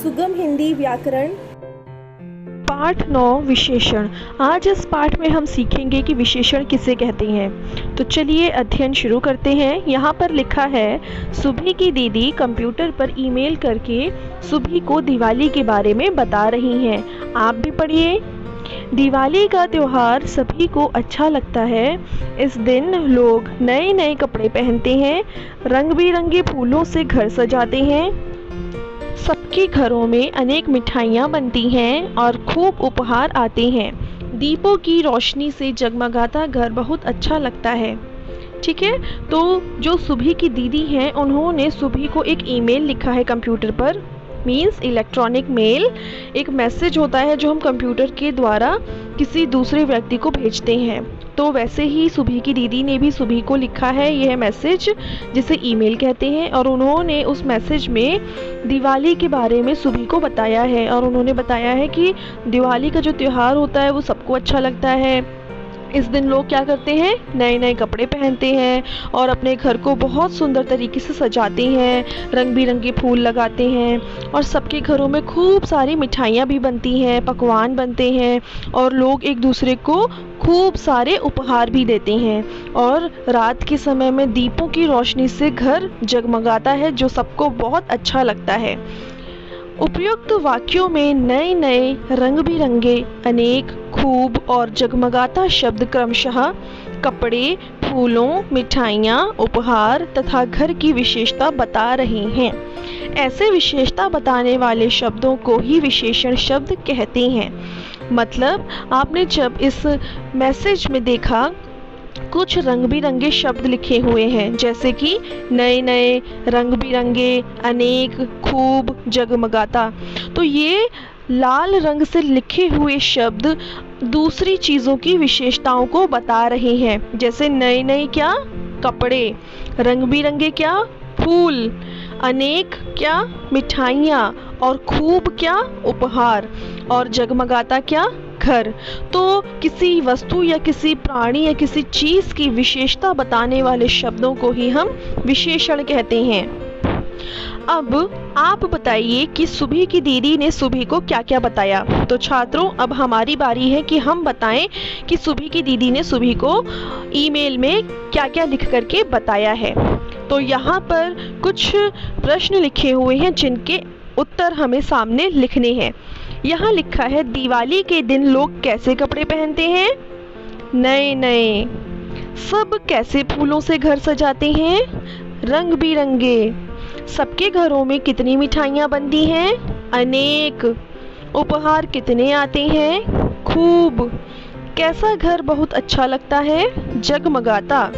सुगम हिंदी व्याकरण पाठ 9 विशेषण। आज इस पाठ में हम सीखेंगे कि विशेषण किसे कहते हैं। तो चलिए अध्ययन शुरू करते हैं। यहाँ पर लिखा है, सुभी की दीदी कंप्यूटर पर ईमेल करके सुभी को दिवाली के बारे में बता रही हैं। आप भी पढ़िए। दिवाली का त्योहार सभी को अच्छा लगता है। इस दिन लोग नए नए कपड़े पहनते हैं, रंग बिरंगे फूलों से घर सजाते हैं, सबके घरों में अनेक मिठाइयाँ बनती हैं और खूब उपहार आते हैं। दीपों की रोशनी से जगमगाता घर बहुत अच्छा लगता है। ठीक है, तो जो सुभी की दीदी हैं उन्होंने सुभी को एक ईमेल लिखा है कंप्यूटर पर। मीन्स इलेक्ट्रॉनिक मेल एक मैसेज होता है जो हम कंप्यूटर के द्वारा किसी दूसरे व्यक्ति को भेजते हैं। तो वैसे ही सुभी की दीदी ने भी सुभी को लिखा है यह मैसेज, जिसे ईमेल कहते हैं, और उन्होंने उस मैसेज में दिवाली के बारे में सुभी को बताया है। और उन्होंने बताया है कि दिवाली का जो त्यौहार होता है वो सबको अच्छा लगता है। इस दिन लोग क्या करते हैं, नए नए कपड़े पहनते हैं और अपने घर को बहुत सुंदर तरीके से सजाते हैं, रंग बिरंगे फूल लगाते हैं और सबके घरों में खूब सारी मिठाइयाँ भी बनती हैं, पकवान बनते हैं और लोग एक दूसरे को खूब सारे उपहार भी देते हैं। और रात के समय में दीपों की रोशनी से घर जगमगाता है जो सबको बहुत अच्छा लगता है। उपयुक्त वाक्यों में नए नए, रंग बिरंगे, अनेक, खूब और जगमगाता शब्द क्रमशः कपड़े, फूलों, मिठाइयाँ, उपहार तथा घर की विशेषता बता रहे हैं। ऐसे विशेषता बताने वाले शब्दों को ही विशेषण शब्द कहते हैं। मतलब आपने जब इस मैसेज में देखा कुछ रंग बिरंगे शब्द लिखे हुए हैं, जैसे कि नए नए, रंग बिरंगे, अनेक, खूब, जगमगाता, तो ये लाल रंग से लिखे हुए शब्द दूसरी चीज़ों की विशेषताओं को बता रहे हैं। जैसे नए नए क्या, कपड़े, रंग बिरंगे क्या, फूल, अनेक क्या, मिठाइयाँ, और खूब क्या, उपहार, और जगमगाता क्या, घर। तो किसी वस्तु या किसी प्राणी या किसी चीज़ की विशेषता बताने वाले शब्दों को ही हम विशेषण कहते हैं। अब आप बताइए कि सुभी की दीदी ने सुभी को क्या क्या बताया। तो छात्रों, अब हमारी बारी है कि हम बताएं कि सुभी की दीदी ने सुभी को ईमेल में क्या क्या लिख करके बताया है। तो यहाँ पर कुछ प्रश्न लिखे हुए हैं जिनके उत्तर हमें सामने लिखने हैं। यहाँ लिखा है, दिवाली के दिन लोग कैसे कपड़े पहनते हैं, नए नए। सब कैसे फूलों से घर सजाते हैं, रंग बिरंगे। सबके घरों में कितनी मिठाइयाँ बनती हैं, अनेक। उपहार कितने आते हैं, खूब। कैसा घर बहुत अच्छा लगता है, जगमगाता।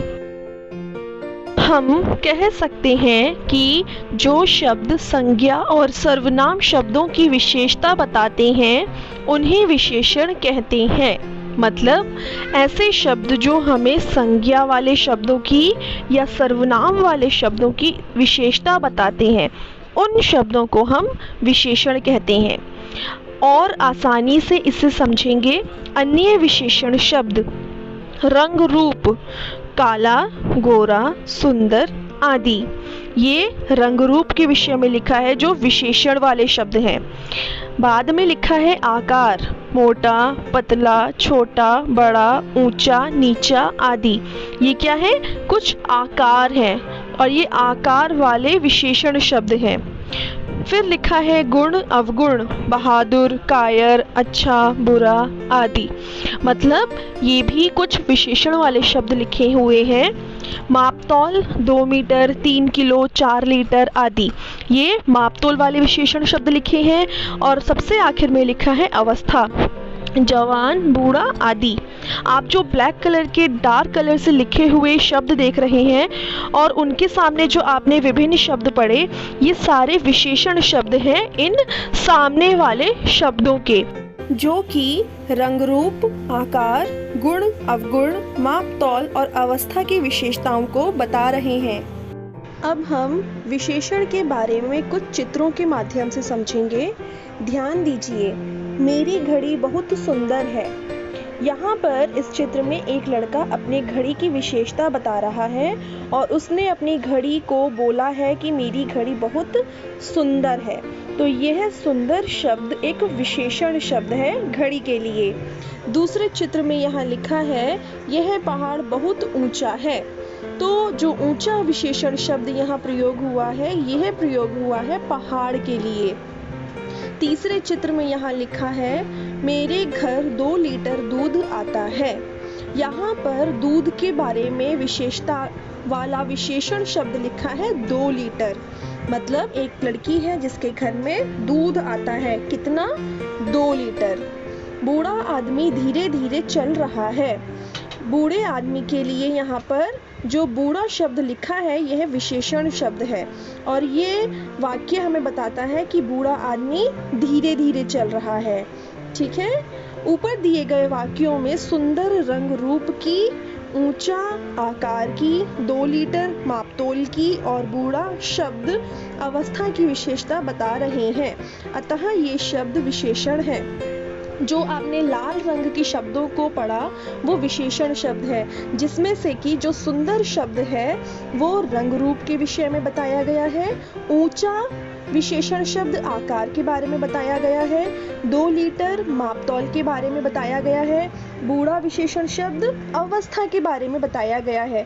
हम कह सकते हैं कि जो शब्द संज्ञा और सर्वनाम शब्दों की विशेषता बताते हैं उन्हें विशेषण कहते हैं। मतलब ऐसे शब्द जो हमें संज्ञा वाले शब्दों की या सर्वनाम वाले शब्दों की विशेषता बताते हैं उन शब्दों को हम विशेषण कहते हैं। और आसानी से इसे समझेंगे। अन्य विशेषण शब्द रंग रूप, काला, गोरा, सुंदर आदि, ये रंग रूप के विषय में लिखा है जो विशेषण वाले शब्द हैं। बाद में लिखा है आकार, मोटा, पतला, छोटा, बड़ा, ऊंचा, नीचा आदि। ये क्या है, कुछ आकार हैं और ये आकार वाले विशेषण शब्द हैं। फिर लिखा है गुण, अवगुण, बहादुर, कायर, अच्छा, बुरा आदि। मतलब ये भी कुछ विशेषण वाले शब्द लिखे हुए हैं। मापतौल, 2 मीटर, 3 किलो, 4 लीटर आदि, ये मापतौल वाले विशेषण शब्द लिखे हैं। और सबसे आखिर में लिखा है अवस्था, जवान, बूढ़ा आदि। आप जो ब्लैक कलर के डार्क कलर से लिखे हुए शब्द देख रहे हैं और उनके सामने जो आपने विभिन्न शब्द पढ़े, ये सारे विशेषण शब्द हैं इन सामने वाले शब्दों के, जो कि रंग रूप, आकार, गुण, अवगुण, मापतौल और अवस्था की विशेषताओं को बता रहे हैं। अब हम विशेषण के बारे में कुछ चित्रों के माध्यम से समझेंगे। ध्यान दीजिए, मेरी घड़ी बहुत सुंदर है। यहाँ पर इस चित्र में एक लड़का अपने घड़ी की विशेषता बता रहा है और उसने अपनी घड़ी को बोला है कि मेरी घड़ी बहुत सुंदर है। तो यह सुंदर शब्द एक विशेषण शब्द है घड़ी के लिए। दूसरे चित्र में यहाँ लिखा है यह पहाड़ बहुत ऊंचा है। तो जो ऊंचा विशेषण शब्द यहाँ प्रयोग हुआ है, यह प्रयोग हुआ है पहाड़ के लिए। तीसरे चित्र में यहाँ लिखा है मेरे घर 2 लीटर दूध आता है। यहाँ पर दूध के बारे में विशेषता वाला विशेषण शब्द लिखा है 2 लीटर। मतलब एक लड़की है जिसके घर में दूध आता है, कितना? 2 लीटर। बूढ़ा आदमी धीरे धीरे चल रहा है। बूढ़े आदमी के लिए यहाँ पर जो बूढ़ा शब्द लिखा है यह विशेषण शब्द है और ये वाक्य हमें बताता है कि बूढ़ा आदमी धीरे धीरे चल रहा है। ठीक है। ऊपर दिए गए वाक्यों में सुंदर रंग रूप की, ऊंचा आकार की, 2 लीटर मापतोल की और बूढ़ा शब्द अवस्था की विशेषता बता रहे हैं। अतः ये शब्द विशेषण है। जो आपने लाल रंग के शब्दों को पढ़ा वो विशेषण शब्द है, जिसमें से कि जो सुंदर शब्द है वो रंग रूप के विषय में बताया गया है, ऊंचा विशेषण शब्द आकार के बारे में बताया गया है, 2 लीटर मापतौल के बारे में बताया गया है, बूढ़ा विशेषण शब्द अवस्था के बारे में बताया गया है।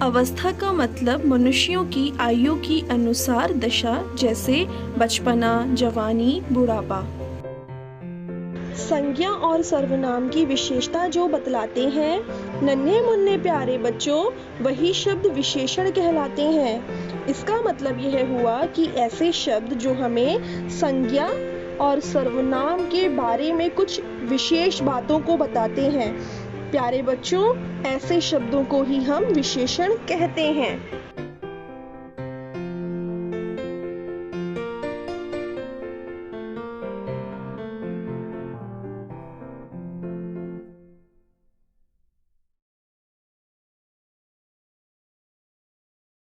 अवस्था का मतलब मनुष्यों की आयु की अनुसार दशा, जैसे बचपना, जवानी, बुढ़ापा। संज्ञा और सर्वनाम की विशेषता जो बतलाते हैं, नन्हे मुन्ने प्यारे बच्चों, वही शब्द विशेषण कहलाते हैं। इसका मतलब यह हुआ कि ऐसे शब्द जो हमें संज्ञा और सर्वनाम के बारे में कुछ विशेष बातों को बताते हैं, प्यारे बच्चों, ऐसे शब्दों को ही हम विशेषण कहते हैं।